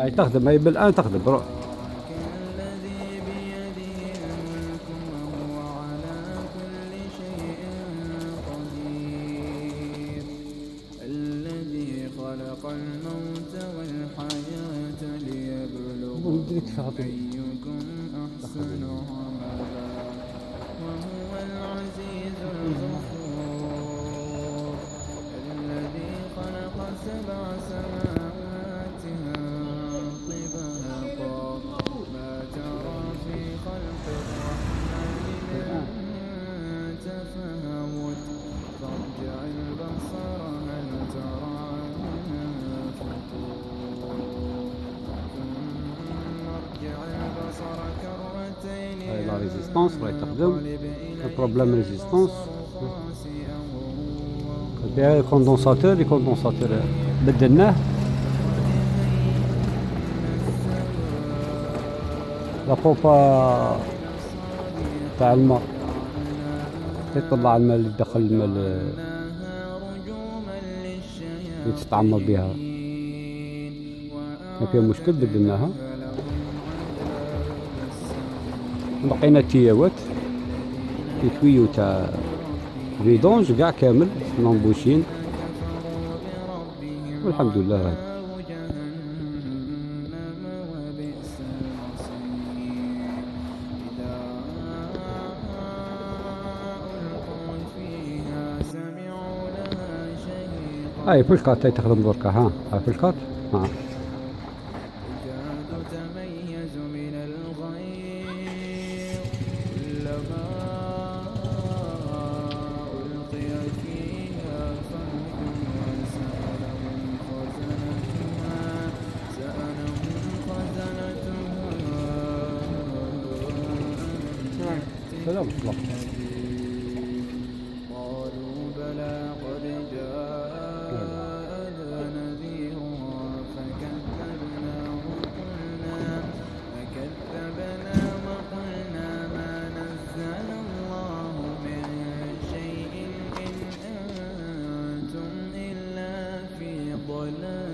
أي تخدم، أي بالآن تخدم روح. الذي بيده الملك وهو على كل شيء قدير الذي خلق الموت والحياة ليبلوكم أيكم أحسن عملا وهو العزيز الغفور الذي خلق سبع سماوات طباقا ما ترى في خلق الرحمن من تفاوت فارجع البصر هل ترى من فطور ثم ارجع البصر كرتين لا ريزيستانس راهي تخدم. البروبليم ريزيستانس. فيها الكوندونساتور بدلناه. لا بومبا تاع الماء يطلع الماء اللي دخل الماء اللي تستعمر بها كان فيها مشكل بدلناها. بقينا تياوات في تويو تاع فيدونج كاع كامل مونبوشين والحمد لله هاي. هاي فلكات هاي تخدم دركا. ها هاي فلكات. ها تميز من الغيظ كلما ألقي فيها فوج سألهم خزنتها سلام الله. قالوا بلى قد جاءنا نذير فكذبنا وقلنا ما نزل الله من شيء إن أنتم إلا في ضلال